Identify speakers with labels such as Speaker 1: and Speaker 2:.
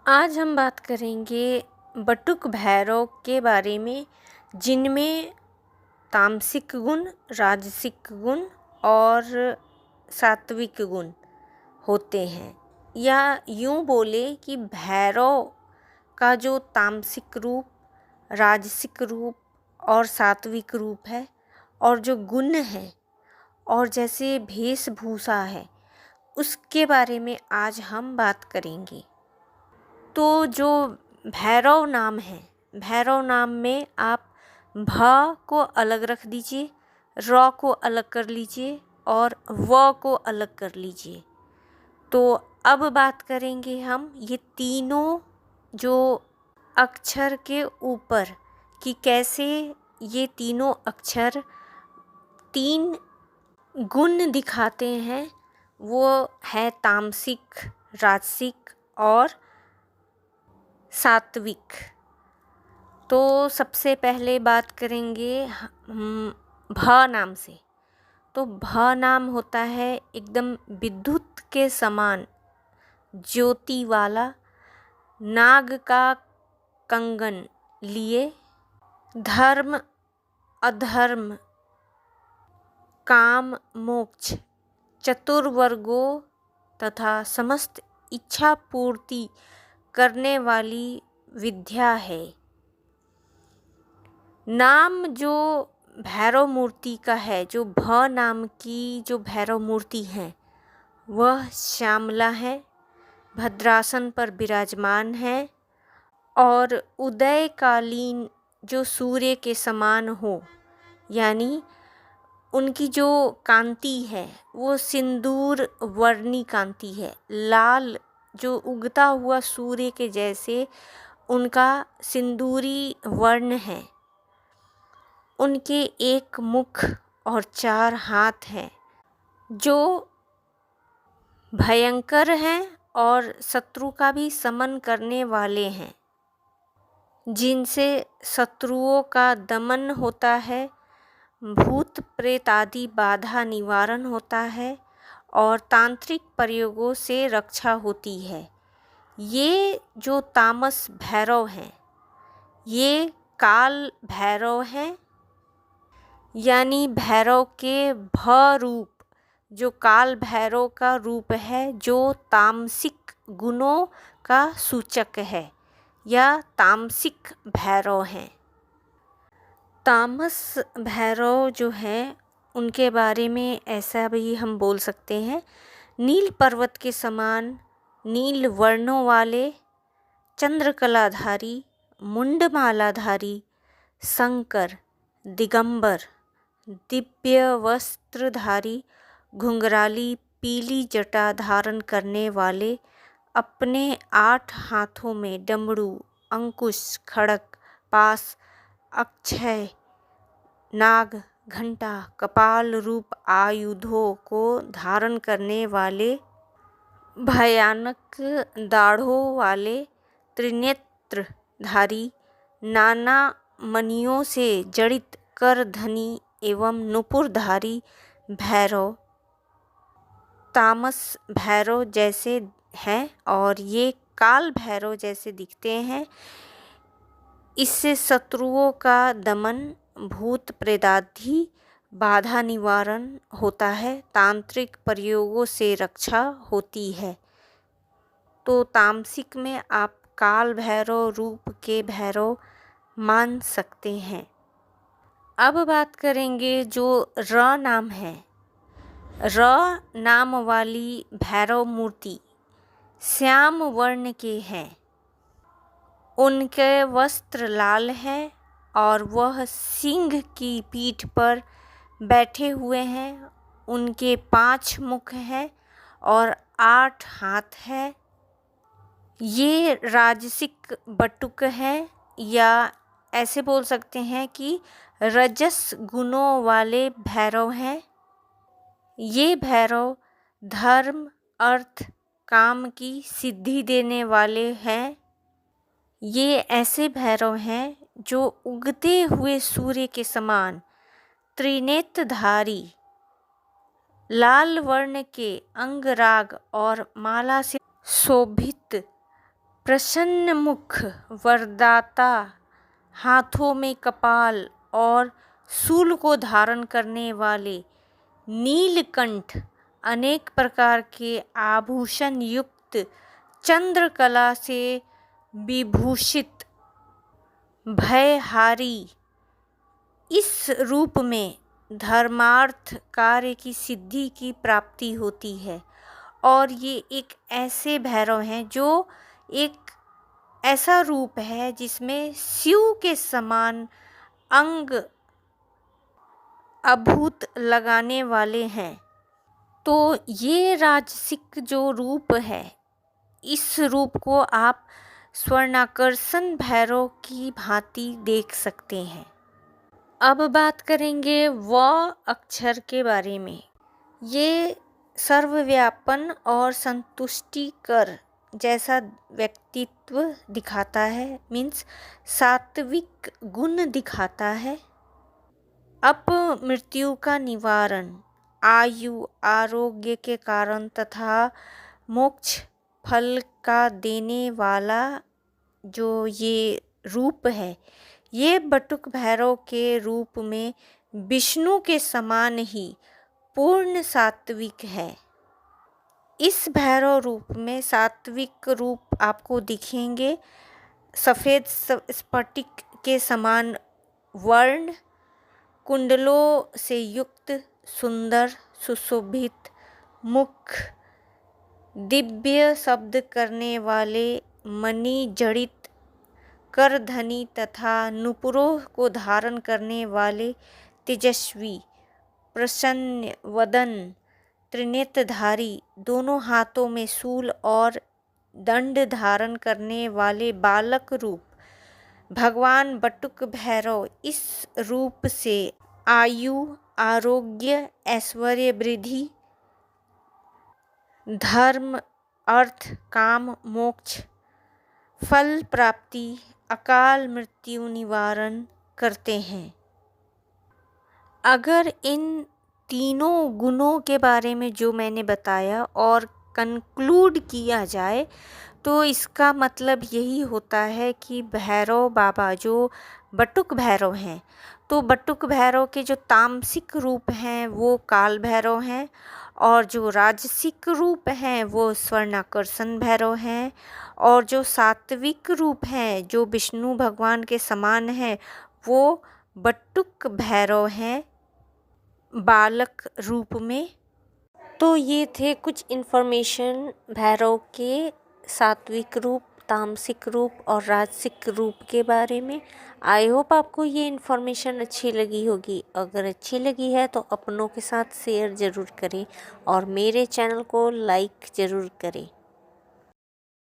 Speaker 1: आज हम बात करेंगे बटुक भैरव के बारे में, जिनमें तामसिक गुण, राजसिक गुण और सात्विक गुण होते हैं। या यूँ बोले कि भैरव का जो तामसिक रूप, राजसिक रूप और सात्विक रूप है, और जो गुण है और जैसे वेशभूषा है, उसके बारे में आज हम बात करेंगे। तो जो भैरव नाम है, भैरव नाम में आप भ को अलग रख दीजिए, र को अलग कर लीजिए और व को अलग कर लीजिए। तो अब बात करेंगे हम ये तीनों जो अक्षर के ऊपर कि कैसे ये तीनों अक्षर तीन गुण दिखाते हैं। वो है तामसिक, राजसिक और सात्विक। तो सबसे पहले बात करेंगे भ नाम से। तो भ नाम होता है एकदम विद्युत के समान ज्योति वाला, नाग का कंगन लिए, धर्म अधर्म, काम मोक्ष, चतुर्वर्गों तथा समस्त इच्छा पूर्ति करने वाली विद्या है। नाम जो भैरव मूर्ति का है, जो भ नाम की जो भैरव मूर्ति है, वह श्यामला है, भद्रासन पर विराजमान है और उदयकालीन जो सूर्य के समान हो, यानी उनकी जो कांति है वो सिंदूर वर्णी कांति है। लाल जो उगता हुआ सूर्य के जैसे उनका सिंदूरी वर्ण है। उनके एक मुख और 4 हाथ हैं जो भयंकर हैं और शत्रु का भी समन करने वाले हैं, जिनसे शत्रुओं का दमन होता है, भूत प्रेत आदि बाधा निवारण होता है और तांत्रिक प्रयोगों से रक्षा होती है। ये जो तामस भैरव हैं, ये काल भैरव हैं, यानी भैरव के भ रूप, जो काल भैरव का रूप है, जो तामसिक गुणों का सूचक है या तामसिक भैरव हैं। तामस भैरव जो हैं उनके बारे में ऐसा भी हम बोल सकते हैं, नील पर्वत के समान नील वर्णों वाले, चंद्रकलाधारी, मुंडमालाधारी, शंकर, दिगंबर, दिव्य वस्त्रधारी, घुंघराली पीली जटा धारण करने वाले, अपने 8 हाथों में डमरू, अंकुश, खड़ग, पास, अक्षय, नाग, घंटा, कपाल रूप आयुधों को धारण करने वाले, भयानक दाढ़ों वाले, त्रिनेत्रधारी, नाना मणियों से जड़ित करधनी एवं नुपुरधारी भैरव तामस भैरव जैसे हैं और ये काल भैरव जैसे दिखते हैं। इससे शत्रुओं का दमन, भूत प्रेतादि बाधा निवारण होता है, तांत्रिक प्रयोगों से रक्षा होती है। तो तामसिक में आप काल भैरव रूप के भैरव मान सकते हैं। अब बात करेंगे जो र नाम है। र नाम वाली भैरव मूर्ति श्याम वर्ण के हैं। उनके वस्त्र लाल हैं और वह सिंह की पीठ पर बैठे हुए हैं। उनके 5 मुख हैं और 8 हाथ हैं। ये राजसिक बटुक हैं, या ऐसे बोल सकते हैं कि रजस गुणों वाले भैरव हैं। ये भैरव धर्म, अर्थ, काम की सिद्धि देने वाले हैं। ये ऐसे भैरव हैं जो उगते हुए सूर्य के समान त्रिनेत्रधारी, लाल वर्ण के अंगराग और माला से शोभित प्रसन्न मुख, वरदाता, हाथों में कपाल और शूल को धारण करने वाले, नीलकंठ, अनेक प्रकार के आभूषण युक्त, चंद्रकला से विभूषित, भयहारी। इस रूप में धर्मार्थ कार्य की सिद्धि की प्राप्ति होती है। और ये एक ऐसे भैरव हैं जो एक ऐसा रूप है जिसमें शिव के समान अंग अभूत लगाने वाले हैं। तो ये राजसिक जो रूप है, इस रूप को आप स्वर्णाकर्षण भैरव की भांति देख सकते हैं। अब बात करेंगे व अक्षर के बारे में। ये सर्वव्यापन और संतुष्टिकर जैसा व्यक्तित्व दिखाता है, मीन्स सात्विक गुण दिखाता है। अपमृत्यु का निवारण, आयु आरोग्य के कारण तथा मोक्ष फल का देने वाला जो ये रूप है, ये बटुक भैरव के रूप में विष्णु के समान ही पूर्ण सात्विक है। इस भैरव रूप में सात्विक रूप आपको दिखेंगे। सफ़ेद स्फटिक के समान वर्ण, कुंडलों से युक्त, सुंदर सुशोभित मुख, दिव्य शब्द करने वाले मणि जड़ित करधनी तथा नुपुरों को धारण करने वाले तेजस्वी, प्रसन्न वदन, त्रिनेत्रधारी, दोनों हाथों में शूल और दंड धारण करने वाले बालक रूप भगवान बटुक भैरव इस रूप से आयु, आरोग्य, ऐश्वर्य वृद्धि, धर्म, अर्थ, काम, मोक्ष, फल प्राप्ति, अकाल मृत्यु निवारण करते हैं। अगर इन तीनों गुणों के बारे में जो मैंने बताया और कंक्लूड किया जाए तो इसका मतलब यही होता है कि भैरव बाबा जो बटुक भैरव हैं, तो बटुक भैरव के जो तामसिक रूप हैं वो काल भैरव हैं, और जो राजसिक रूप हैं वो स्वर्णाकर्षण भैरव हैं, और जो सात्विक रूप हैं जो विष्णु भगवान के समान हैं वो बटुक भैरव हैं बालक रूप में। तो ये थे कुछ इन्फॉर्मेशन भैरव के सात्विक रूप, तामसिक रूप और राजसिक रूप के बारे में। आई होप आपको ये इन्फॉर्मेशन अच्छी लगी होगी। अगर अच्छी लगी है तो अपनों के साथ शेयर ज़रूर करें और मेरे चैनल को लाइक ज़रूर करें।